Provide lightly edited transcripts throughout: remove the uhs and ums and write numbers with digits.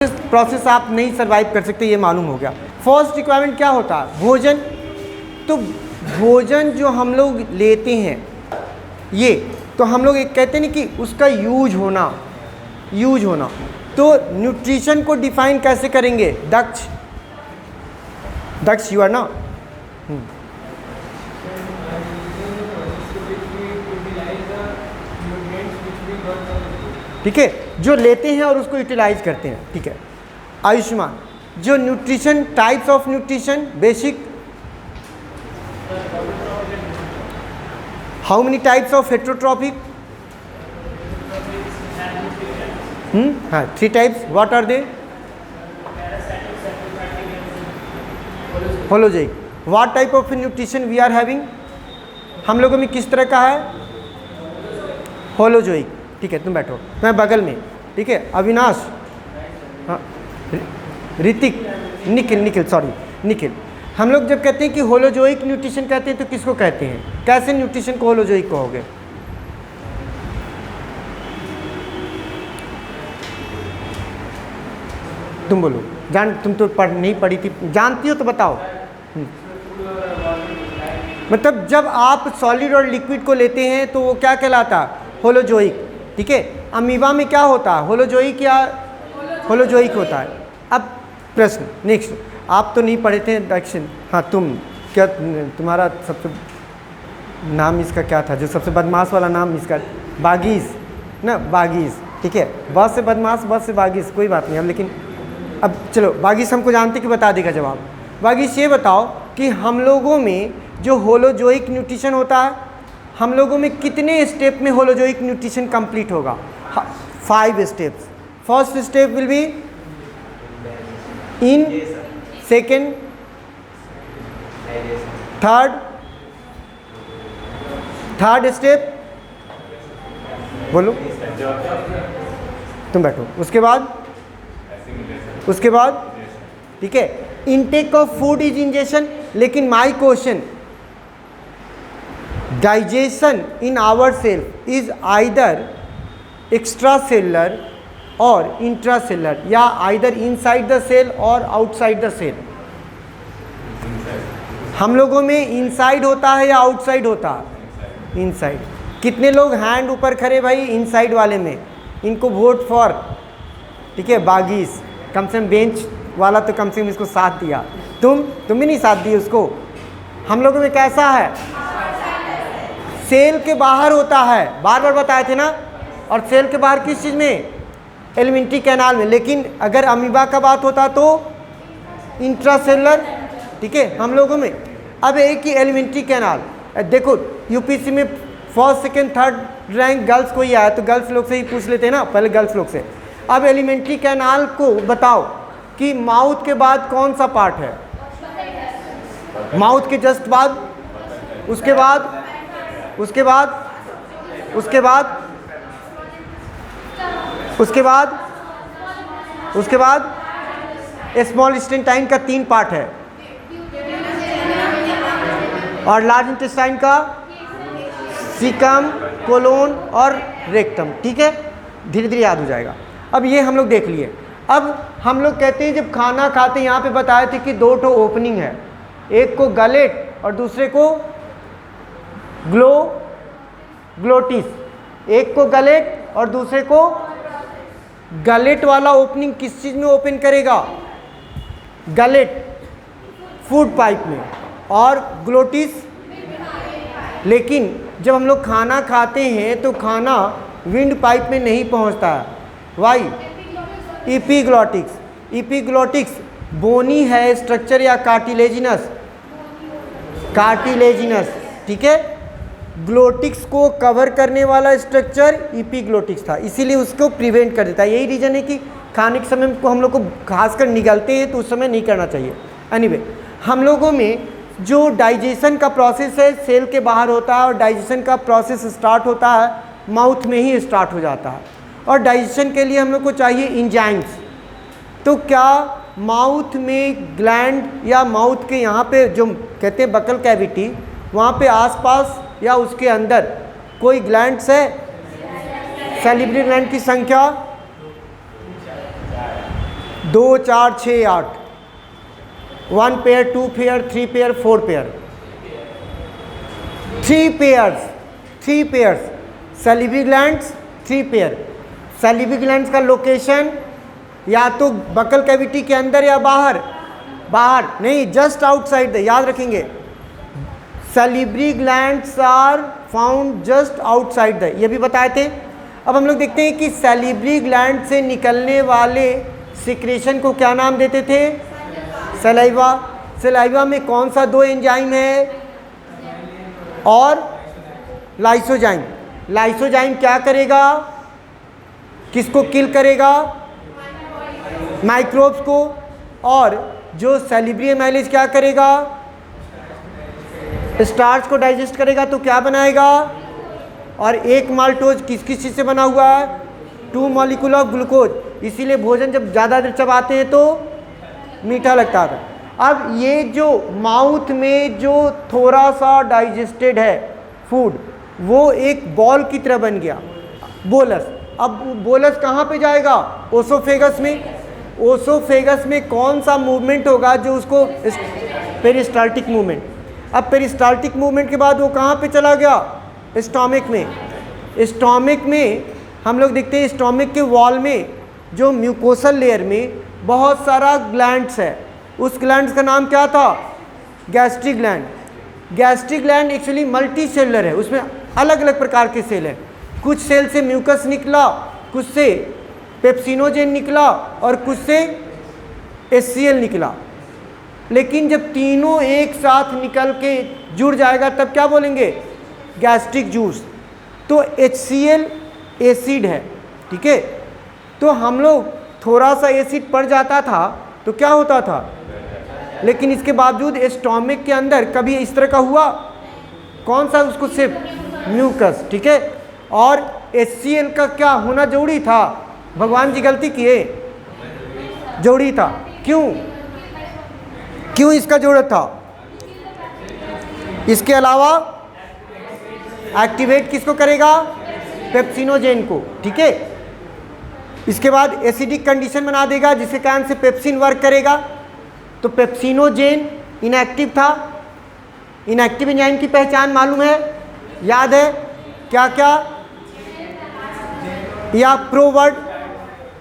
Process आप नहीं survive कर सकते, ये मालूम हो गया। फर्स्ट रिक्वायरमेंट क्या होता है? भोजन। तो भोजन जो हम लोग लेते हैं ये, तो हम लोग एक कहते हैं ना कि उसका यूज होना। तो न्यूट्रिशन को डिफाइन कैसे करेंगे? दक्ष यू आर ना। ठीक है, जो लेते हैं और उसको यूटिलाइज करते हैं। ठीक है। आयुष्मान, जो nutrition, types of nutrition, basic, how many types of heterotrophic? हाँ, 3 types. What are they? Holozoic. What type of nutrition we are having? हम लोगों में किस तरह का है? होलोजोइक। ठीक है, तुम बैठो, मैं बगल में। ठीक है, अविनाश, हाँ, ऋतिक, निखिल। हम लोग जब कहते हैं कि होलोजोइक न्यूट्रिशन कहते हैं तो किसको कहते हैं? कैसे न्यूट्रिशन को होलोजोइक कहोगे? तुम बोलो। तुम तो नहीं पढ़ी थी, जानती हो तो बताओ। मतलब जब आप सॉलिड और लिक्विड को लेते हैं तो वो क्या कहलाता है? होलोजोइक। ठीक है। अमीबा में क्या होता है? होलोजोइक या होलोजोइक होता है। अब प्रश्न नेक्स्ट, आप तो नहीं पढ़े थे दक्षिण। हाँ, तुम्हारा सबसे नाम इसका क्या था, जो सबसे बदमाश वाला नाम इसका? बागीस ना, बागीस। ठीक है, बस से बदमाश, बस से बागीस, कोई बात नहीं। अब लेकिन अब चलो, बागीस हमको जानते कि बता देगा जवाब। बागीस ये बताओ कि हम लोगों में जो होलोजोइक न्यूट्रिशन होता है, हम लोगों में कितने स्टेप में होलोजोइक न्यूट्रिशन कंप्लीट होगा? 5 steps. First step will be in, second, third step, बोलो, तुम बैठो। उसके बाद ठीक है, intake of food is ingestion. लेकिन my question, digestion in our cell is either extracellular or intracellular, या either inside the cell or outside the cell? हम लोगों में इनसाइड होता है या आउटसाइड होता है? इनसाइड। कितने लोग हैंड ऊपर खड़े भाई इनसाइड वाले में? इनको वोट फॉर। ठीक है, बागीस, कम से कम बेंच वाला तो कम से कम इसको साथ दिया। तुम भी नहीं साथ दी उसको। हम लोगों में कैसा है? सेल के बाहर होता है, बार बार बताए थे ना। और सेल के बाहर किस चीज़ में? एलिमेंट्री कैनाल में। लेकिन अगर अमीबा का बात होता तो इंट्रासेलुलर। ठीक है, हम लोगों में अब एक ही एलिमेंट्री कैनाल। देखो यूपीएससी में first second third rank girls को ही आया, तो गर्ल्स लोग से ही पूछ लेते हैं ना, पहले गर्ल्स लोग से। अब एलिमेंट्री कैनाल को बताओ कि माउथ के बाद कौन सा पार्ट है? माउथ के जस्ट बाद, उसके बाद स्मॉल इंटेस्टाइन का 3 पार्ट है, और लार्ज इंटेस्टाइन का सीकम, कोलोन और रेक्टम। ठीक है, धीरे धीरे याद हो जाएगा। अब ये हम लोग देख लिए। अब हम लोग कहते हैं जब खाना खाते हैं, यहाँ पे बताए थे कि 2 ठो ओपनिंग है, एक को गलेट और दूसरे को ग्लोटिस। एक को गलेट और दूसरे को गलेट वाला ओपनिंग किस चीज़ में ओपन करेगा? गलेट, फूड पाइप में, और ग्लोटिस। लेकिन जब हम लोग खाना खाते हैं तो खाना विंड पाइप में नहीं पहुंचता है। वाई? इपीग्लोटिक्स बोनी है स्ट्रक्चर या कार्टिलेजिनस? कार्टिलेजिनस। ठीक है, ग्लोटिक्स को कवर करने वाला स्ट्रक्चर इपीग्लोटिक्स था, इसीलिए उसको प्रिवेंट कर देता है। यही रीज़न है कि खाने के समय को हम लोग को खासकर निगलते हैं तो उस समय नहीं करना चाहिए। एनीवे, हम लोगों में जो डाइजेशन का प्रोसेस है सेल के बाहर होता है, और डाइजेशन का प्रोसेस स्टार्ट होता है माउथ में ही स्टार्ट हो जाता है। और डाइजेशन के लिए हम लोग को चाहिए एंजाइम्स। तो क्या माउथ में ग्लैंड या माउथ के यहाँ पे जो कहते हैं बकल कैविटी, वहाँ पे आसपास या उसके अंदर कोई ग्लैंड्स है? सैलिवरी ग्लैंड की संख्या 2 4 6 8, 1 pair, 2 pair, 3 pair, 4 pair, 3 pairs salivary glands, 3 pair. Salivary glands का लोकेशन या तो बकल कैविटी के अंदर या बाहर नहीं, जस्ट आउटसाइड द, याद रखेंगे salivary glands are found just outside the, ये भी बताए थे। अब हम लोग देखते हैं कि सैलिवरी ग्लैंड से निकलने वाले सिक्रेशन को क्या नाम देते थे? सलाइवा। सलाइवा में कौन सा 2 एंजाइम है? और लाइसोजाइम। लाइसोजाइम क्या करेगा? किसको किल करेगा? माइक्रोब्स को। और जो सैलिवरी एमाइलेज क्या करेगा? स्टार्च को डाइजेस्ट करेगा तो क्या बनाएगा? और एक माल्टोज किस किस चीज़ से बना हुआ है? 2 मॉलिक्यूल ऑफ ग्लूकोज। इसीलिए भोजन जब ज़्यादा देर चबाते हैं तो मीठा लगता था। अब ये जो माउथ में जो थोड़ा सा डाइजेस्टेड है फूड, वो एक बॉल की तरह बन गया, बोलस। अब बोलस कहाँ पे जाएगा? ओसोफेगस में। ओसोफेगस में कौन सा मूवमेंट होगा जो उसको? Peristaltic movement. अब पेरिस्टाल्टिक मूवमेंट के बाद वो कहाँ पे चला गया? स्टोमिक में। स्टोमिक में हम लोग देखते हैं स्टोमिक के वॉल में जो म्यूकोसल लेयर में बहुत सारा ग्लैंड्स है, उस ग्लैंड्स का नाम क्या था? Gastric gland. Gastric gland actually multi cellular है, उसमें अलग अलग प्रकार के सेल हैं। कुछ सेल से म्यूकस निकला, कुछ से पेप्सिनोजेन निकला और कुछ से HCl निकला। लेकिन जब तीनों एक साथ निकल के जुड़ जाएगा तब क्या बोलेंगे? Gastric juice. तो HCl एसिड है, ठीक है। तो हम लोग थोड़ा सा एसिड पड़ जाता था तो क्या होता था? लेकिन इसके बावजूद स्टोमिक के अंदर कभी इस तरह का हुआ? कौन सा? उसको सिर्फ म्यूकस, ठीक है। और HCl का क्या होना जरूरी था? भगवान जी गलती किए, जरूरी था। क्यों इसका जरूरत था? इसके अलावा एक्टिवेट किसको करेगा? पेप्सिनोजेन को, ठीक है। इसके बाद एसिडिक कंडीशन बना देगा जिसके कारण से पेप्सिन वर्क करेगा। तो पेप्सिनोजेन इनएक्टिव था। इनएक्टिव एंजाइम की पहचान मालूम है? याद है क्या क्या? या प्रो वर्ड,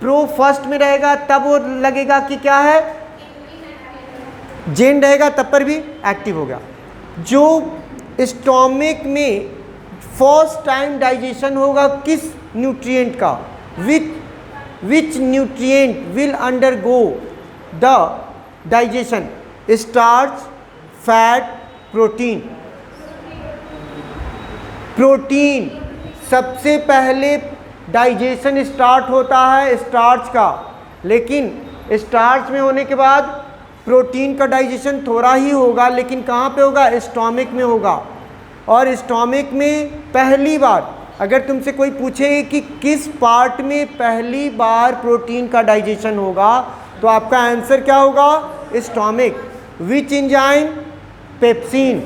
प्रो फर्स्ट में रहेगा तब वो लगेगा कि क्या है, जेन रहेगा तब पर भी एक्टिव हो गया। जो स्टोमिक में फर्स्ट टाइम डाइजेशन होगा किस न्यूट्रिएंट का? विच nutrient will undergo the digestion? Starch, fat, protein. Protein सबसे पहले डाइजेशन स्टार्ट होता है स्टार्च का, लेकिन स्टार्च में होने के बाद प्रोटीन का डाइजेशन थोड़ा ही होगा, लेकिन कहाँ पे होगा? स्टोमिक में होगा। और स्टोमिक में पहली बार अगर तुमसे कोई पूछे कि किस पार्ट में पहली बार प्रोटीन का डाइजेशन होगा तो आपका आंसर क्या होगा? Stomach. Which enzyme? Pepsin.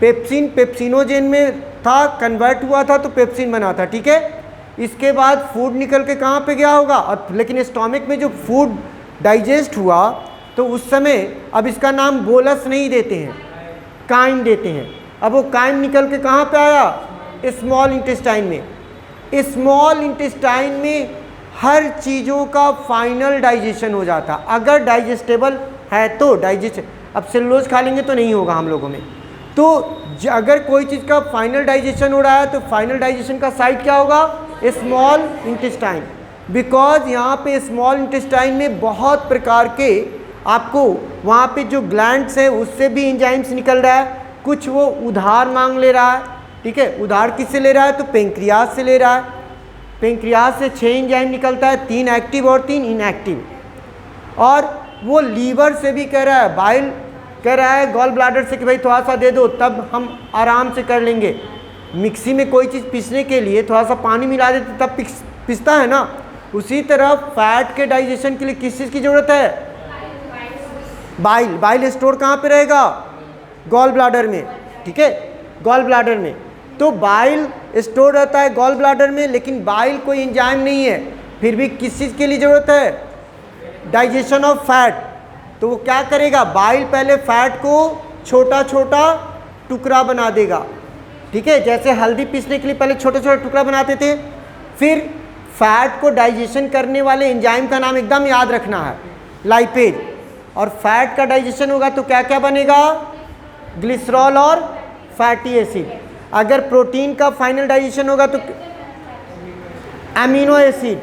Pepsin pepsinogen में था, कन्वर्ट हुआ था तो पेप्सिन बना था, ठीक है। इसके बाद फूड निकल के कहाँ पे गया होगा? और लेकिन स्टोमिक में जो फूड डाइजेस्ट हुआ तो उस समय अब इसका नाम बोलस नहीं देते हैं, काइम देते हैं। अब वो काइम निकल के कहाँ पे आया? स्मॉल इंटेस्टाइन में। स्मॉल इंटेस्टाइन में हर चीज़ों का फाइनल डाइजेशन हो जाता, अगर डाइजेस्टेबल है तो डाइजेस्ट। अब सेलुलोज खा लेंगे तो नहीं होगा हम लोगों में। तो अगर कोई चीज़ का फाइनल डाइजेशन हो रहा है तो फाइनल डाइजेशन का साइट क्या होगा? Small intestine. बिकॉज यहाँ पे स्मॉल इंटेस्टाइन में बहुत प्रकार के आपको वहाँ पे जो ग्लैंड्स है उससे भी एंजाइम्स निकल रहा है। कुछ वो उधार मांग ले रहा है, ठीक है। उधार किससे ले रहा है? तो पेंक्रियाज से ले रहा है। पेंक्रियाज से 6 एंजाइम निकलता है, 3 एक्टिव और 3 इनएक्टिव। और वो लीवर से भी कह रहा है, बाइल कह रहा है गॉल ब्लैडर से कि भाई थोड़ा सा दे दो तब हम आराम से कर लेंगे। मिक्सी में कोई चीज़ पीसने के लिए थोड़ा सा पानी मिला देते तब पिसता है ना। उसी तरह फैट के डाइजेशन के लिए किस चीज़ की ज़रूरत है? बाइल। बाइल स्टोर कहाँ पे रहेगा? गॉल ब्लैडर में, ठीक है, गॉल ब्लैडर में। तो बाइल स्टोर रहता है गॉल ब्लैडर में, लेकिन बाइल कोई एंजाइम नहीं है, फिर भी किस चीज़ के लिए ज़रूरत है? डाइजेशन ऑफ फैट, तो वो क्या करेगा, बाइल पहले फैट को छोटा छोटा टुकड़ा बना देगा, ठीक है, जैसे हल्दी पीसने के लिए पहले छोटे छोटे टुकड़ा बनाते थे। फिर फैट को डाइजेशन करने वाले एंजाइम का नाम एकदम याद रखना है, लाइपेज। और फैट का डाइजेशन होगा तो क्या क्या बनेगा, ग्लिसरॉल और फैटी एसिड। अगर प्रोटीन का फाइनल डाइजेशन होगा तो अमीनो एसिड,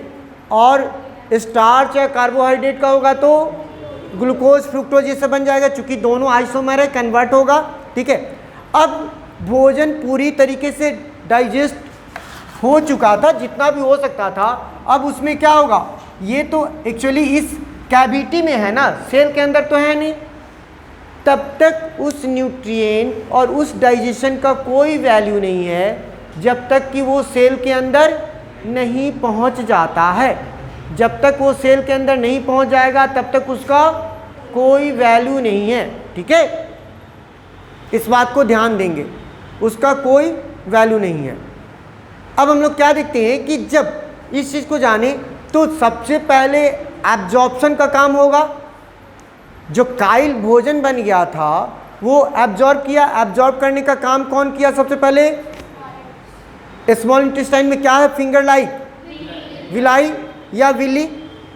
और स्टार्च या कार्बोहाइड्रेट का होगा तो ग्लूकोज फ्रुक्टोज ये सब बन जाएगा, चूंकि दोनों आइसोमर है, कन्वर्ट होगा, ठीक है। अब भोजन पूरी तरीके से डाइजेस्ट हो चुका था जितना भी हो सकता था, अब उसमें क्या होगा, ये तो एक्चुअली इस कैविटी में है ना, सेल के अंदर तो है नहीं, तब तक उस न्यूट्रिएंट और उस डाइजेशन का कोई वैल्यू नहीं है जब तक कि वो सेल के अंदर नहीं पहुंच जाता है। जब तक वो सेल के अंदर नहीं पहुंच जाएगा तब तक उसका कोई वैल्यू नहीं है, ठीक है, इस बात को ध्यान देंगे, उसका कोई वैल्यू नहीं है। अब हम लोग क्या देखते हैं कि जब इस चीज़ को जाने तो सबसे पहले एब्जॉर्प्शन का काम होगा। जो काइल भोजन बन गया था वो एब्जॉर्ब किया, एब्जॉर्ब करने का काम कौन किया सबसे पहले, स्मॉल इंटेस्टाइन में क्या है, फिंगर लाइक, विलाई या विली,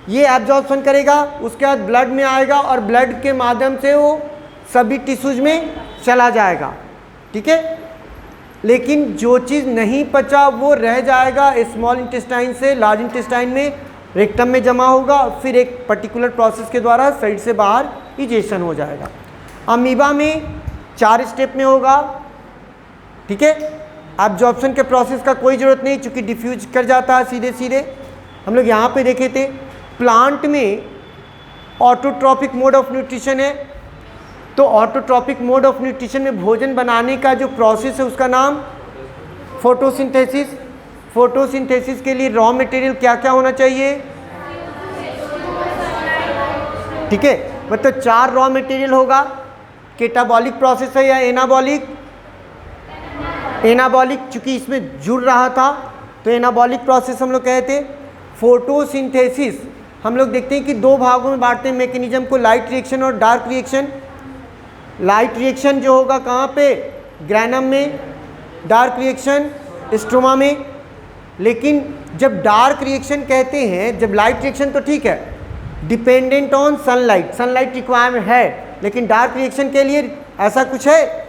ये एब्जॉर्प्शन करेगा, उसके बाद ब्लड में आएगा और ब्लड के माध्यम से वो सभी टिश्यूज में चला जाएगा, ठीक है। लेकिन जो चीज़ नहीं पचा वो रह जाएगा स्मॉल इंटेस्टाइन से लार्ज इंटेस्टाइन में, रेक्टम में जमा होगा, फिर एक पर्टिकुलर प्रोसेस के द्वारा शरीर से बाहर इजेशन हो जाएगा। अमीबा में 4 स्टेप में होगा, ठीक है। एब्जॉर्प्शन के प्रोसेस का कोई ज़रूरत नहीं चूँकि डिफ्यूज कर जाता है सीधे सीधे। हम लोग यहाँ पे देखे थे प्लांट में ऑटोट्रॉपिक मोड ऑफ न्यूट्रिशन है, तो ऑटोट्रॉपिक मोड ऑफ न्यूट्रिशन में भोजन बनाने का जो प्रोसेस है उसका नाम फोटोसिंथेसिस। फोटोसिंथेसिस के लिए रॉ मटेरियल क्या क्या होना चाहिए, ठीक है, मतलब 4 रॉ मटेरियल होगा। केटाबॉलिक प्रोसेस है या एनाबॉलिक, एनाबॉलिक चूंकि इसमें जुड़ रहा था तो एनाबॉलिक प्रोसेस हम लोग कहते। फोटोसिंथेसिस हम लोग देखते हैं कि 2 भागों में बांटते हैं मैकेनिज्म को, लाइट रिएक्शन और डार्क रिएक्शन। लाइट रिएक्शन जो होगा कहाँ पे, ग्रैनम में, डार्क रिएक्शन स्ट्रोमा में। लेकिन जब डार्क रिएक्शन कहते हैं, जब लाइट रिएक्शन तो ठीक है, dependent on sunlight, sunlight requirement है, लेकिन डार्क रिएक्शन के लिए ऐसा कुछ है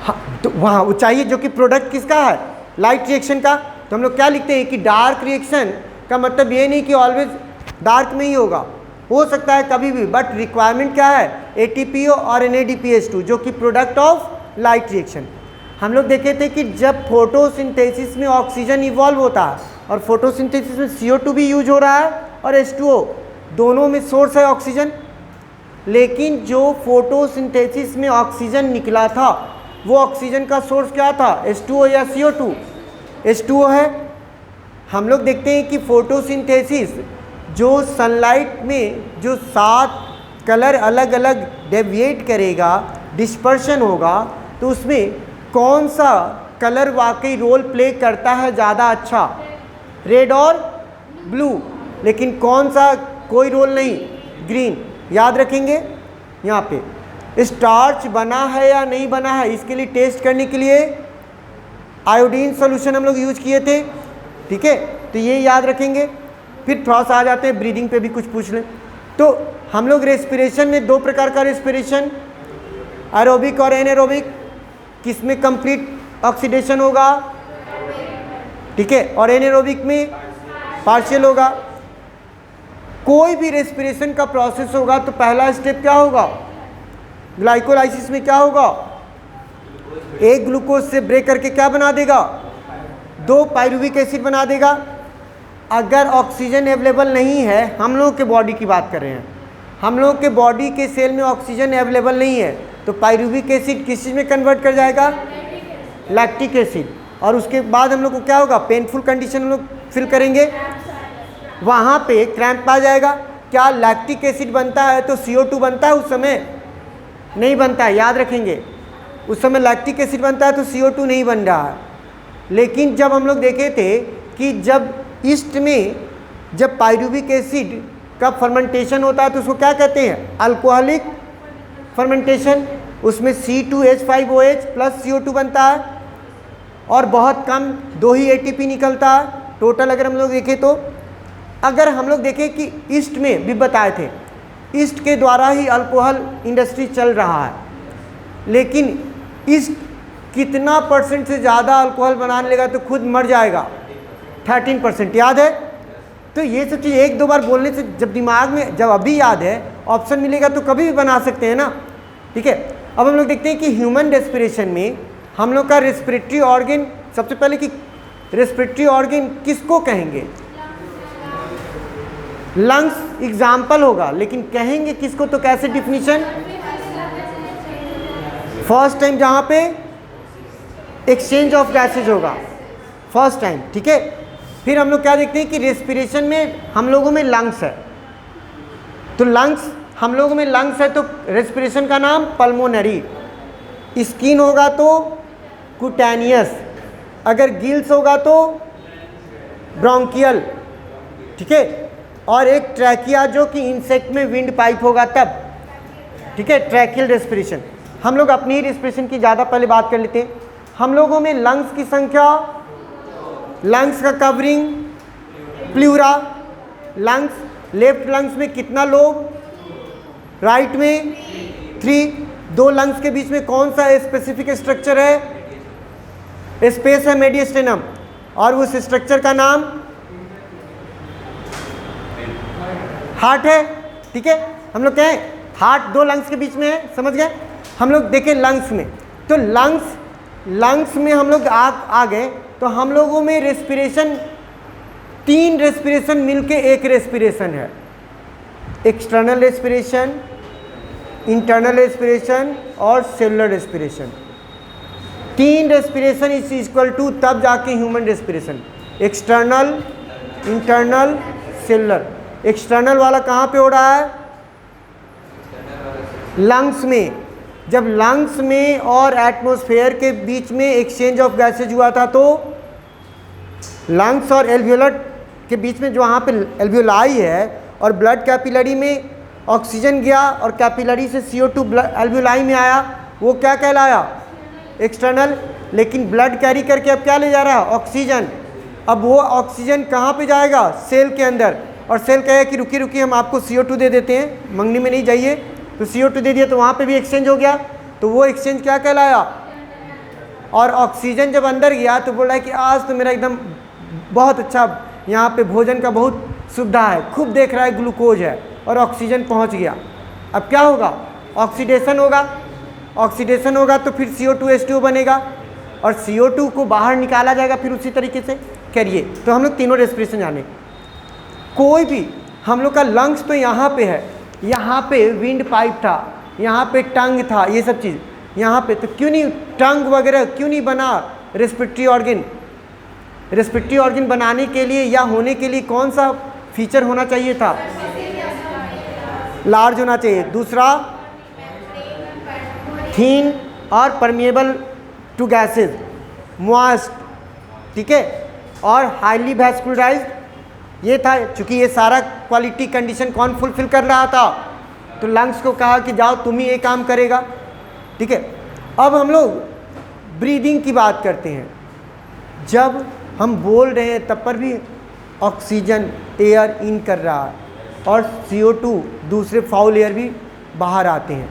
हाँ, तो वहाँ वो चाहिए जो कि प्रोडक्ट किसका है, लाइट रिएक्शन का। तो हम लोग क्या लिखते हैं कि डार्क रिएक्शन का मतलब ये नहीं कि ऑलवेज डार्क में ही होगा, हो सकता है कभी भी, बट रिक्वायरमेंट क्या है, ATPO और NADPH2 जो कि प्रोडक्ट ऑफ लाइट रिएक्शन। हम लोग देखे थे कि जब फोटोसिंथेसिस में ऑक्सीजन इवॉल्व होता है और फोटोसिंथेसिस में CO2 भी यूज हो रहा है और H2O, दोनों में सोर्स है ऑक्सीजन। लेकिन जो फोटोसिंथेसिस में ऑक्सीजन निकला था वो ऑक्सीजन का सोर्स क्या था, H2O या CO2, H2O है। हम लोग देखते हैं कि फोटोसिंथेसिस जो सनलाइट में जो 7 कलर अलग अलग डेविएट करेगा, डिस्पर्शन होगा, तो उसमें कौन सा कलर वाकई रोल प्ले करता है ज़्यादा अच्छा, रेड और ब्लू। लेकिन कौन सा कोई रोल नहीं, ग्रीन। याद रखेंगे यहाँ पे स्टार्च बना है या नहीं बना है, इसके लिए टेस्ट करने के लिए आयोडीन सॉल्यूशन हम लोग यूज किए थे, ठीक है, तो ये याद रखेंगे। फिर थोड़ा सा आ जाते हैं ब्रीदिंग पे भी कुछ पूछ लें। तो हम लोग रेस्पिरेशन में 2 प्रकार का रेस्पिरेशन, एरोबिक और एनारोबिक, किसमें कंप्लीट ऑक्सीडेशन होगा, ठीक है, और एनारोबिक में पार्शियल होगा। कोई भी रेस्पिरेशन का प्रोसेस होगा तो पहला स्टेप क्या होगा, ग्लाइकोलाइसिस में क्या होगा, एक ग्लूकोज से ब्रेक करके क्या बना देगा, 2 पायरुविक एसिड बना देगा। अगर ऑक्सीजन अवेलेबल नहीं है, हम लोगों के बॉडी की बात कर रहे हैं, हम लोगों के बॉडी के सेल में ऑक्सीजन अवेलेबल नहीं है तो पायरुविक एसिड किस चीज़ में कन्वर्ट कर जाएगा, लैक्टिक एसिड। और उसके बाद हम लोग को क्या होगा, पेनफुल कंडीशन हम लोग फील करेंगे, वहाँ पे क्रैम्प आ जाएगा। क्या लैक्टिक एसिड बनता है तो CO2 बनता है, उस समय नहीं बनता है, याद रखेंगे, उस समय लैक्टिक एसिड बनता है तो CO2 नहीं बन रहा है। लेकिन जब हम लोग देखे थे कि जब ईस्ट में जब पायरुविक एसिड का फर्मेंटेशन होता है तो उसको क्या कहते हैं? Alcoholic fermentation. उसमें C2H5OH प्लस CO2 बनता है और बहुत कम 2 ही ATP निकलता है टोटल। अगर हम लोग देखें तो अगर हम लोग देखें कि ईस्ट में भी बताए थे, ईस्ट के द्वारा ही अल्कोहल इंडस्ट्री चल रहा है, लेकिन ईस्ट कितना % से ज़्यादा अल्कोहल बनाने लगा तो खुद मर जाएगा, 13%। याद है? तो ये सब चीज़ एक दो बार बोलने से जब दिमाग में जब अभी याद है, ऑप्शन मिलेगा तो कभी भी बना सकते हैं ना। ठीक है, अब हम लोग देखते हैं कि ह्यूमन रेस्पिरेशन में हम लोग का रेस्पिरेटरी ऑर्गन, सबसे पहले कि रेस्पिरेटरी ऑर्गन किसको कहेंगे? लंग्स एग्जाम्पल होगा, लेकिन कहेंगे किसको? तो कैसे डिफिनीशन? फर्स्ट टाइम जहाँ पे एक्सचेंज ऑफ गैसेज होगा, फर्स्ट टाइम। ठीक है, फिर हम लोग क्या देखते हैं कि रेस्पिरेशन में हम लोगों में लंग्स है, तो लंग्स हम लोगों में लंग्स है तो रेस्पिरेशन का नाम पल्मोनरी। स्किन होगा तो कुटैनियस, अगर गिल्स होगा तो ब्रोंकियल। ठीक है, और एक ट्रैकिया जो कि इंसेक्ट में विंड पाइप होगा तब। ठीक है, ट्रैकियल रेस्पिरेशन। हम लोग अपनी रेस्पिरेशन की ज़्यादा पहले बात कर लेते हैं। हम लोगों में लंग्स की संख्या, लंग्स का covering, pleura, lungs, left lungs में कितना लोब, राइट में 3, 2 लंग्स के बीच में कौन सा स्पेसिफिक स्ट्रक्चर है? स्पेस है मेडिस्टेनम, और उस स्ट्रक्चर का नाम हार्ट है। ठीक है, हम लोग कहें हार्ट 2 लंग्स के बीच में है, समझ गए? हम लोग देखें लंग्स में, तो लंग्स में हम लोग आ गए, तो हम लोगों में रेस्पिरेशन 3 रेस्पिरेशन मिलके एक रेस्पिरेशन है। एक्सटर्नल रेस्पिरेशन, इंटरनल रेस्पिरेशन और cellular respiration. 3 respiration is equal to तब जाके human respiration. External, internal, cellular. External वाला कहाँ पे हो रहा है? लंग्स में। जब लंग्स में और एटमॉस्फेयर के बीच में एक्सचेंज ऑफ गैसेज हुआ था तो लंग्स और एल्वियोलर के बीच में जो वहाँ पे एल्वियोलाई है और ब्लड कैपिलरी में ऑक्सीजन गया और कैपिलरी से CO2 एल्वियोलाई में आया, वो क्या कहलाया? एक्सटर्नल। लेकिन ब्लड कैरी करके अब क्या ले जा रहा है? ऑक्सीजन। अब वो ऑक्सीजन कहाँ पे जाएगा? सेल के अंदर। और सेल कहे कि रुकिए रुकिए हम आपको CO2 दे देते हैं, मंगनी में नहीं जाइए, तो CO2 दे दिया तो वहाँ पे भी एक्सचेंज हो गया, तो वो एक्सचेंज क्या कहलाया? और ऑक्सीजन जब अंदर गया तो बोला है कि आज तो मेरा एकदम बहुत अच्छा, यहाँ पे भोजन का बहुत सुविधा है, खूब देख रहा है, ग्लूकोज है, और ऑक्सीजन पहुँच गया। अब क्या होगा? ऑक्सीडेशन होगा। ऑक्सीडेशन होगा तो फिर CO2H2O बनेगा और CO2 को बाहर निकाला जाएगा फिर उसी तरीके से। करिए, तो हम लोग तीनों रेस्पिरेशन जाने। कोई भी हम लोग का लंग्स तो यहाँ पे है, यहाँ पे विंड पाइप था, यहाँ पे टंग था, ये सब चीज़ यहाँ पे, तो क्यों नहीं टंग वगैरह क्यों नहीं बना रेस्पिरेटरी ऑर्गन? रेस्पिरेटरी ऑर्गन बनाने के लिए या होने के लिए कौन सा फीचर होना चाहिए था? लार्ज होना चाहिए। दूसरा थीन और परमिएबल टू गैसेज, मॉइस्ट। ठीक है, और हाईली वैस्कुलराइज्ड, ये था। चूँकि ये सारा क्वालिटी कंडीशन कौन फुलफिल कर रहा था, तो लंग्स को कहा कि जाओ तुम ही ये काम करेगा। ठीक है, अब हम लोग ब्रीदिंग की बात करते हैं। जब हम बोल रहे हैं तब पर भी ऑक्सीजन एयर इन कर रहा है और CO2 दूसरे फाउल एयर भी बाहर आते हैं।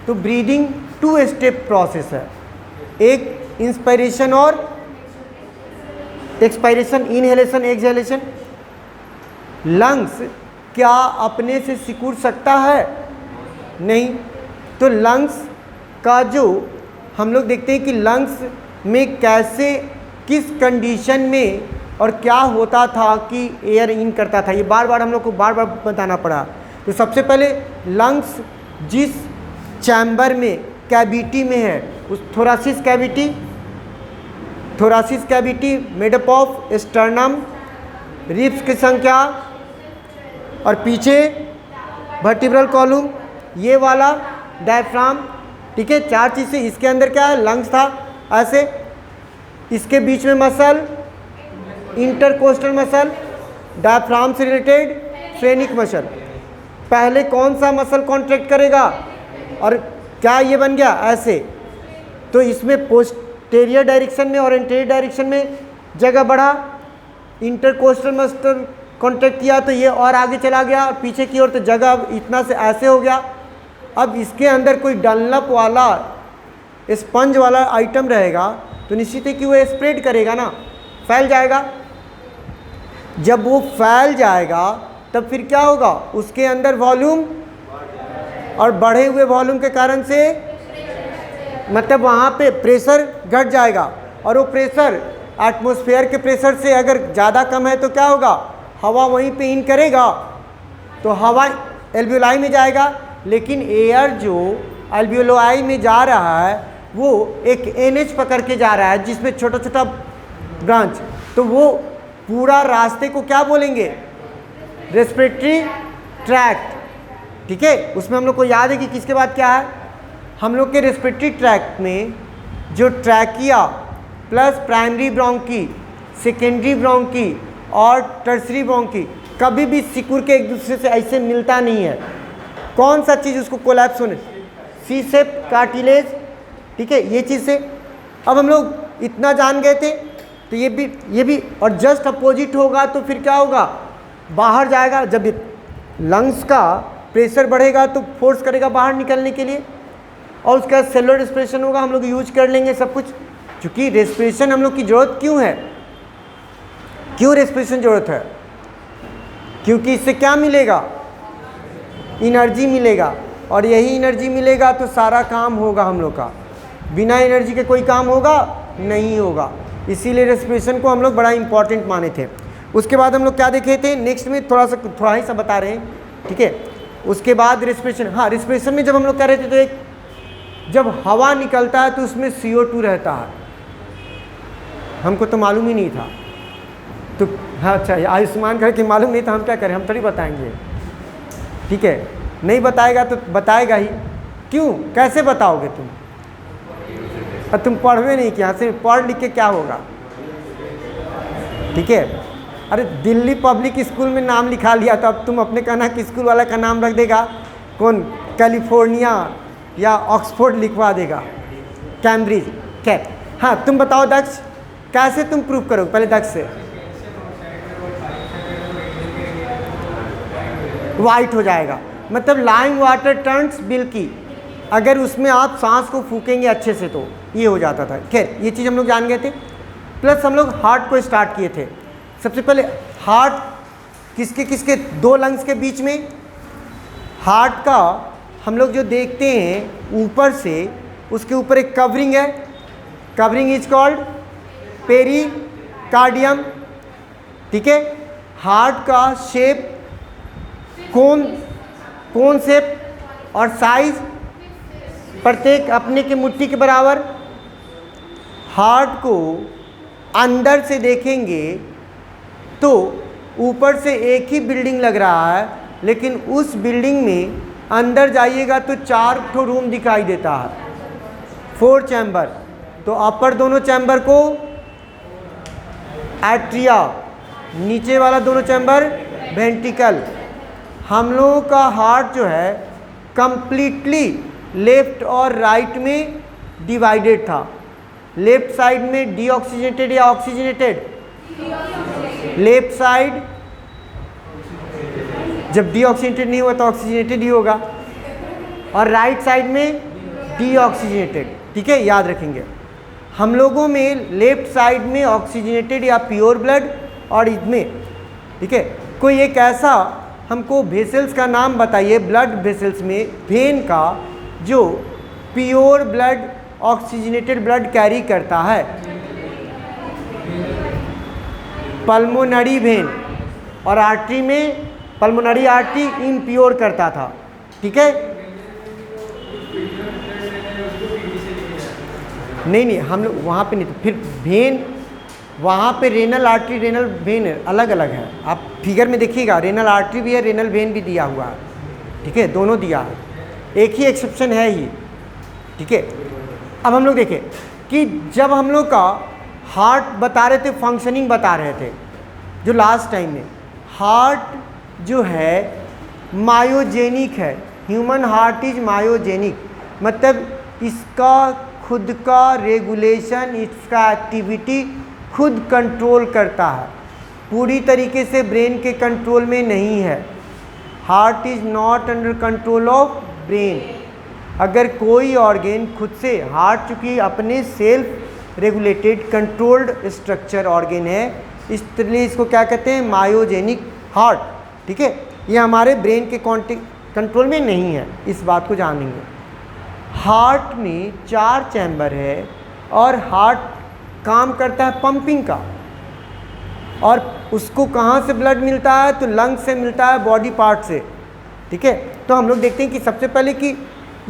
तो ब्रीदिंग 2 स्टेप प्रोसेस है, एक इंस्पायरेशन और एक्सपायरेशन, इनहेलेशन एक्सहेलेशन। लंग्स क्या अपने से सिकुड़ सकता है? नहीं। तो लंग्स का जो हम लोग देखते हैं कि लंग्स में कैसे, किस कंडीशन में और क्या होता था कि एयर इन करता था, ये बार बार हम लोग को बार बार बताना पड़ा। तो सबसे पहले लंग्स जिस चैम्बर में, कैविटी में है, उस thoracic cavity, thoracic cavity made up of sternum, ribs की संख्या, और पीछे वर्टिब्रल कॉलम, ये वाला डायफ्राम। ठीक है, 4 चीज़ से। इसके अंदर क्या है? लंग्स था ऐसे, इसके बीच में मसल, इंटरकोस्टल मसल, डायफ्राम से रिलेटेड फ्रेनिक मसल। पहले कौन सा मसल कॉन्ट्रैक्ट करेगा और क्या ये बन गया ऐसे, तो इसमें पोस्टेरियर डायरेक्शन में और एंटीरियर डायरेक्शन में जगह बढ़ा, इंटरकोस्टल मसल कॉन्ट्रैक्ट किया तो ये और आगे चला गया पीछे की ओर, तो जगह इतना से ऐसे हो गया। अब इसके अंदर कोई डनलप वाला स्पंज वाला आइटम रहेगा तो निश्चित है कि वो स्प्रेड करेगा ना, फैल जाएगा। जब वो फैल जाएगा तब फिर क्या होगा, उसके अंदर वॉल्यूम, और बढ़े हुए वॉल्यूम के कारण से मतलब वहाँ पे प्रेशर घट जाएगा, और वो प्रेशर एटमॉस्फेयर के प्रेशर से अगर ज़्यादा कम है तो क्या होगा, हवा वहीं पे इन करेगा तो हवा एल्वियोलाई में जाएगा, लेकिन एयर जो एल्वियोलाई में जा रहा है वो एक NH पकड़ के जा रहा है जिसमें छोटा छोटा ब्रांच, तो वो पूरा रास्ते को क्या बोलेंगे, रेस्पिरेटरी ट्रैक्ट। ठीक है, उसमें हम लोग को याद है कि किसके बाद क्या है, हम लोग के रेस्पिरेटरी ट्रैक्ट में जो trachea plus primary bronchi, secondary bronchi और टर्सरी ब्रोंकी कभी भी सिकुड़ के एक दूसरे से ऐसे मिलता नहीं है। कौन सा चीज़ उसको कोलैप्स होने, सी शेप कार्टिलेज। ठीक है, ये चीज़ से अब हम लोग इतना जान गए थे, तो ये भी और जस्ट अपोजिट होगा तो फिर क्या होगा, बाहर जाएगा। जब लंग्स का प्रेशर बढ़ेगा तो फोर्स करेगा बाहर निकलने के लिए, और उसका सेलुलर रेस्पिरेशन होगा, हम लोग यूज कर लेंगे सब कुछ। क्योंकि रेस्पिरेशन हम लोग की ज़रूरत क्यों है, क्यों रेस्पिरेशन ज़रूरत है, क्योंकि इससे क्या मिलेगा, एनर्जी मिलेगा, और यही एनर्जी मिलेगा तो सारा काम होगा हम लोग का। बिना एनर्जी के कोई काम होगा नहीं होगा, इसीलिए रेस्पिरेशन को हम लोग बड़ा इंपॉर्टेंट माने थे। उसके बाद हम लोग क्या देखे थे, नेक्स्ट में थोड़ा ही सा बता रहे हैं। ठीक है, उसके बाद रेस्पिरेशन, हाँ रेस्पिरेशन में जब हम लोग कह रहे थे तो एक जब हवा निकलता है तो उसमें CO2 रहता है, हमको तो मालूम ही नहीं था। तो हाँ अच्छा, आयुष्मान करके मालूम नहीं था, हम क्या करें, हम थोड़ी बताएंगे। ठीक है, नहीं बताएगा तो बताएगा ही, क्यों, कैसे बताओगे तुम, और तुम पढ़वे नहीं किया, सिर्फ पढ़ लिख के क्या होगा। ठीक है, अरे दिल्ली पब्लिक स्कूल में नाम लिखा लिया तो अब तुम अपने कहना कि स्कूल वाला का नाम रख देगा, कौन कैलिफोर्निया या ऑक्सफोर्ड लिखवा देगा, कैम्ब्रिज। खैर हाँ, तुम बताओ दक्ष, कैसे तुम प्रूव करोगे, पहले दक्ष से। वाइट हो जाएगा, मतलब लाइम वाटर टर्न्स मिल्की, अगर उसमें आप सांस को फूकेंगे अच्छे से तो ये हो जाता था। खैर ये चीज़ हम लोग जान गए थे। प्लस हम लोग हार्ट को स्टार्ट किए थे। सबसे पहले हार्ट किसके किसके, दो लंग्स के बीच में, हार्ट का हम लोग जो देखते हैं ऊपर से, उसके ऊपर एक कवरिंग है, कवरिंग इज कॉल्ड पेरिकार्डियम। ठीक है, हार्ट का शेप कोन शेप और साइज प्रत्येक अपने के मुट्ठी के बराबर। हार्ट को अंदर से देखेंगे तो ऊपर से एक ही बिल्डिंग लग रहा है, लेकिन उस बिल्डिंग में अंदर जाइएगा तो 4 ठो रूम दिखाई देता है, 4 चैम्बर। तो अपर दोनों चैम्बर को एट्रिया, नीचे वाला दोनों चैम्बर वेंट्रिकल। हम लोगों का हार्ट जो है कंप्लीटली लेफ्ट और राइट में डिवाइडेड था। लेफ्ट साइड में डीऑक्सीजनेटेड या ऑक्सीजनेटेड, लेफ्ट साइड जब डीऑक्सीजनेटेड नहीं हुआ तो ऑक्सीजनेटेड ही होगा, और राइट साइड में डीऑक्सीजनेटेड। ठीक है, याद रखेंगे। हम लोगों में लेफ्ट साइड में ऑक्सीजनेटेड या प्योर ब्लड, और इसमें ठीक है, कोई एक ऐसा हमको वेसल्स का नाम बताइए ब्लड वेसल्स में, वेन का, जो pure blood oxygenated blood carry करता है, पल्मोनरी वेन। और आर्टरी में पल्मोनरी आर्टरी इम्प्योर करता था। ठीक है, नहीं हम लोग वहाँ पे नहीं थे। फिर वेन वहाँ पे रेनल आर्टरी रेनल वेन अलग अलग है, आप फिगर में देखिएगा, रेनल आर्टरी भी है, रेनल वेन भी दिया हुआ है। ठीक है, दोनों दिया है, एक ही एक्सेप्शन है ही। ठीक है, अब हम लोग देखें कि जब हम लोग का हार्ट बता रहे थे, फंक्शनिंग बता रहे थे जो लास्ट टाइम में, हार्ट जो है मायोजेनिक है, ह्यूमन हार्ट इज मायोजेनिक, मतलब इसका खुद का रेगुलेशन, इसका एक्टिविटी खुद कंट्रोल करता है, पूरी तरीके से ब्रेन के कंट्रोल में नहीं है। Heart is not under control of brain. अगर कोई ऑर्गेन खुद से, हार्ट चूँकि अपने self regulated controlled structure organ है, इसलिए इसको क्या कहते हैं, मायोजेनिक हार्ट। ठीक है, ये हमारे ब्रेन के कंट्रोल में नहीं है, इस बात को जानेंगे। हार्ट में 4 चैम्बर है और हार्ट काम करता है पंपिंग का, और उसको कहाँ से ब्लड मिलता है, तो लंग्स से मिलता है, बॉडी पार्ट से। ठीक है, तो हम लोग देखते हैं कि सबसे पहले कि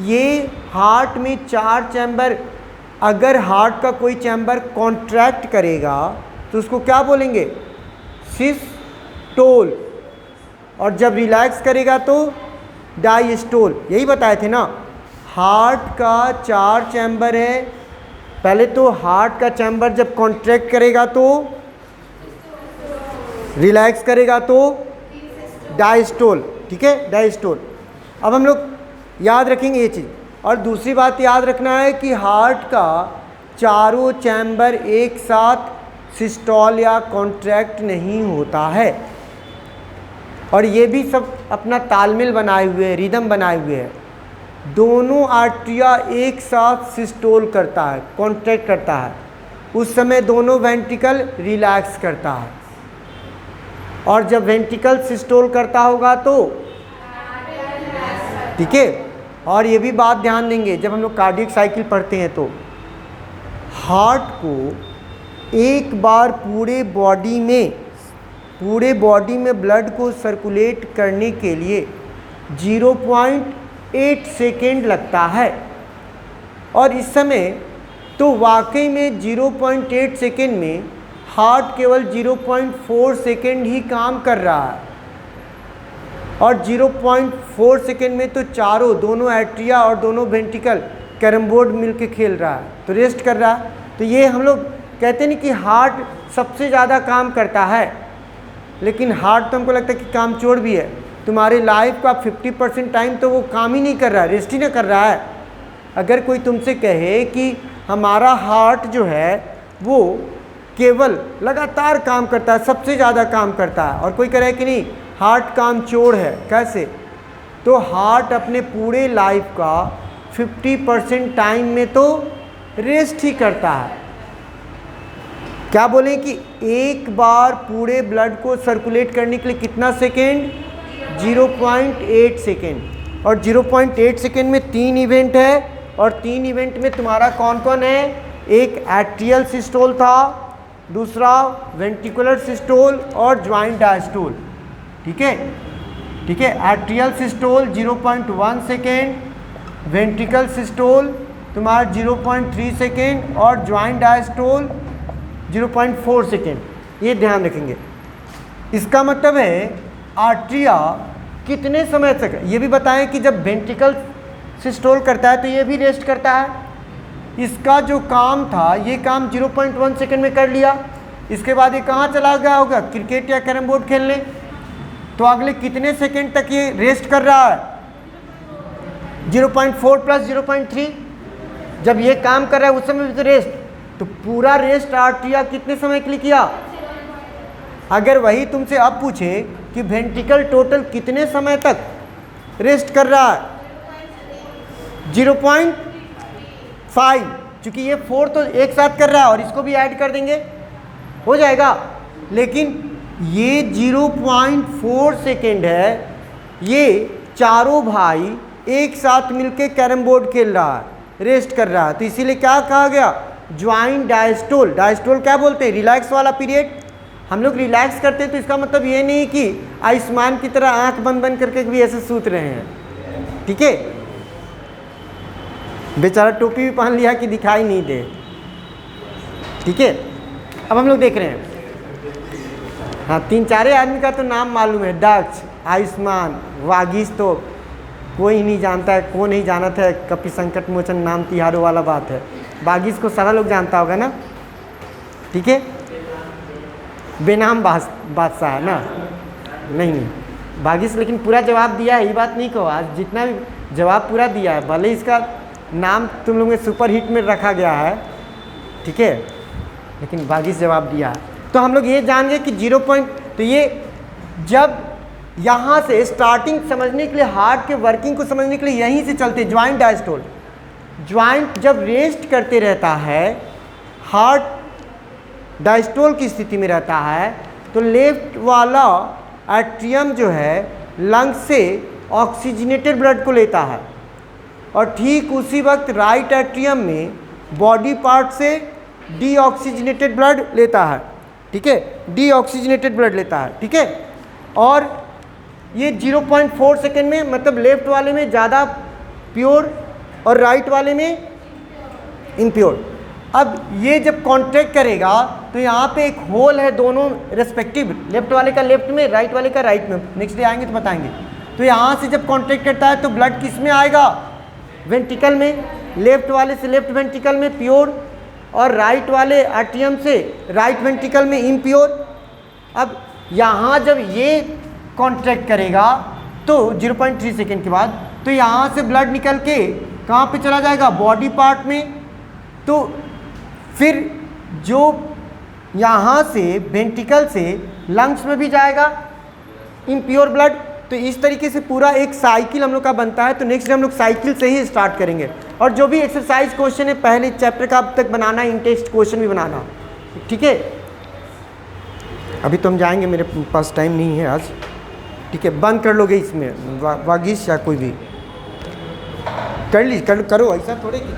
ये हार्ट में 4 चैम्बर, अगर हार्ट का कोई चैम्बर कॉन्ट्रैक्ट करेगा तो उसको क्या बोलेंगे, सिस्टोल, और जब रिलैक्स करेगा तो डायस्टोल। यही बताए थे ना, हार्ट का 4 चैम्बर है। पहले तो हार्ट का चैम्बर जब कॉन्ट्रैक्ट करेगा तो, रिलैक्स करेगा तो डायस्टोल। ठीक है, डायस्टोल। अब हम लोग याद रखेंगे ये चीज़। और दूसरी बात याद रखना है कि हार्ट का चारों चैम्बर एक साथ सिस्टोल या कॉन्ट्रैक्ट नहीं होता है, और ये भी सब अपना तालमेल बनाए हुए हैं, रिदम बनाए हुए हैं। दोनों आर्टरिया एक साथ सिस्टोल करता है, कॉन्ट्रैक्ट करता है, उस समय दोनों वेंट्रिकल रिलैक्स करता है, और जब वेंट्रिकल सिस्टोल करता होगा तो, ठीक है। और ये भी बात ध्यान देंगे जब हम लोग कार्डियक साइकिल पढ़ते हैं तो हार्ट को एक बार पूरे बॉडी में ब्लड को सर्कुलेट करने के लिए 0.8 सेकेंड लगता है, और इस समय तो वाकई में 0.8 सेकेंड में हार्ट केवल 0.4 सेकेंड ही काम कर रहा है, और 0.4 सेकेंड में तो दोनों एट्रिया और दोनों वेंट्रिकल कैरम बोर्ड मिलके खेल रहा है, तो रेस्ट कर रहा है। तो ये हम लोग कहते नहीं कि हार्ट सबसे ज़्यादा काम करता है, लेकिन हार्ट तो हमको लगता है कि कामचोर भी है। तुम्हारे लाइफ का 50% टाइम तो वो काम ही नहीं कर रहा है, रेस्ट ही नहीं कर रहा है। अगर कोई तुमसे कहे कि हमारा हार्ट जो है वो केवल लगातार काम करता है, सबसे ज़्यादा काम करता है, और कोई कह रहा है कि नहीं हार्ट कामचोर है, कैसे, तो हार्ट अपने पूरे लाइफ का 50% टाइम में तो रेस्ट ही करता है। क्या बोले कि एक बार पूरे ब्लड को सर्कुलेट करने के लिए कितना सेकेंड, 0.8 सेकेंड, और 0.8 सेकेंड में 3 इवेंट है, और 3 इवेंट में तुम्हारा कौन कौन है, एक एट्रियल सिस्टोल था, दूसरा वेंट्रिकुलर सिस्टोल और ज्वाइंट डायस्टोल। ठीक है, ठीक है, atrial systole 0.1 second, ventricle systole तुम्हारा 0.3 सेकेंड, और ज्वाइंट डायस्टोल 0.4 सेकेंड। ये ध्यान रखेंगे। इसका मतलब है आर्टरिया कितने समय तक, ये भी बताएं कि जब वेंट्रिकल सिस्टोल करता है तो ये भी रेस्ट करता है। इसका जो काम था ये काम 0.1 सेकेंड में कर लिया, इसके बाद ये कहाँ चला गया होगा, क्रिकेट या कैरम बोर्ड खेलने, तो अगले कितने सेकेंड तक ये रेस्ट कर रहा है, 0.4 प्लस 0.3। जब ये काम कर रहा है उस समय भी तो रेस्ट, तो पूरा रेस्ट आर्टरिया कितने समय के लिए किया। अगर वही तुमसे अब पूछे कि वेंट्रिकल टोटल कितने समय तक रेस्ट कर रहा है, 0.5, चूँकि ये 4 तो एक साथ कर रहा है और इसको भी ऐड कर देंगे हो जाएगा, लेकिन ये 0.4 सेकेंड है। ये चारों भाई एक साथ मिलके कैरम बोर्ड खेल रहा है, रेस्ट कर रहा है, तो इसीलिए क्या कहा गया, ज्वाइंट डायस्टोल। डायस्टोल क्या बोलते हैं, रिलैक्स वाला पीरियड। हम लोग रिलैक्स करते हैं तो इसका मतलब ये नहीं कि आयुष्मान की तरह आंख बंद बंद करके भी ऐसे सूत रहे हैं। ठीक है, बेचारा टोपी भी पहन लिया कि दिखाई नहीं दे। ठीक है, अब हम लोग देख रहे हैं, हाँ 3-4 आदमी का तो नाम मालूम है, दक्ष, आयुष्मान, वागीश तो कोई नहीं जानता है, कौन नहीं जाना था, कपि संकट मोचन नाम तिहारों वाला बात है। वागीश को सारा लोग जानता होगा ना। ठीक है, बेनाम बादशाह है ना, नहीं बागिस, लेकिन पूरा जवाब दिया है, ये बात नहीं कहो। आज जितना भी जवाब पूरा दिया है, भले इसका नाम तुम लोगों ने सुपर हिट में रखा गया है, ठीक है, लेकिन बागिस जवाब दिया है। तो हम लोग ये जान गए कि 0 पॉइंट, तो ये जब यहाँ से स्टार्टिंग समझने के लिए, हार्ट के वर्किंग को समझने के लिए यहीं से चलते, ज्वाइंट डायस्टोल। ज्वाइंट जब रेस्ट करते रहता है, हार्ट डायस्टोल की स्थिति में रहता है, तो लेफ्ट वाला एट्रियम जो है लंग से ऑक्सीजनेटेड ब्लड को लेता है, और ठीक उसी वक्त राइट एट्रियम में बॉडी पार्ट से डीऑक्सीजनेटेड ब्लड लेता है, ठीक है, डीऑक्सीजनेटेड ब्लड लेता है, ठीक है। और ये 0.4 सेकेंड में, मतलब लेफ्ट वाले में ज़्यादा प्योर और राइट वाले में इम्प्योर। अब ये जब कॉन्ट्रैक्ट करेगा तो यहाँ पे एक होल है दोनों रेस्पेक्टिव, लेफ्ट वाले का लेफ्ट में, राइट वाले का राइट में, नेक्स्ट डे आएंगे तो बताएंगे। तो यहाँ से जब कॉन्ट्रैक्ट करता है तो ब्लड किस में आएगा, वेंट्रिकल में, लेफ्ट वाले से लेफ्ट वेंट्रिकल में प्योर, और राइट वाले एट्रियम से राइट वेंट्रिकल में इम्प्योर। अब यहाँ जब ये कॉन्ट्रैक्ट करेगा तो 0.3 सेकेंड के बाद, तो यहाँ से ब्लड निकल के कहाँ पे चला जाएगा, बॉडी पार्ट में। तो फिर जो यहाँ से वेंट्रिकल से लंग्स में भी जाएगा इम्प्योर ब्लड। तो इस तरीके से पूरा एक साइकिल हम लोग का बनता है। तो नेक्स्ट डे हम लोग साइकिल से ही स्टार्ट करेंगे, और जो भी एक्सरसाइज क्वेश्चन है पहले चैप्टर का अब तक बनाना, इन टेस्ट क्वेश्चन भी बनाना, ठीक है। अभी तो हम जाएंगे, मेरे पास टाइम नहीं है आज, ठीक है। बंद कर लोगे इसमें वागिश या कोई भी कर ली, करो, ऐसा थोड़े कि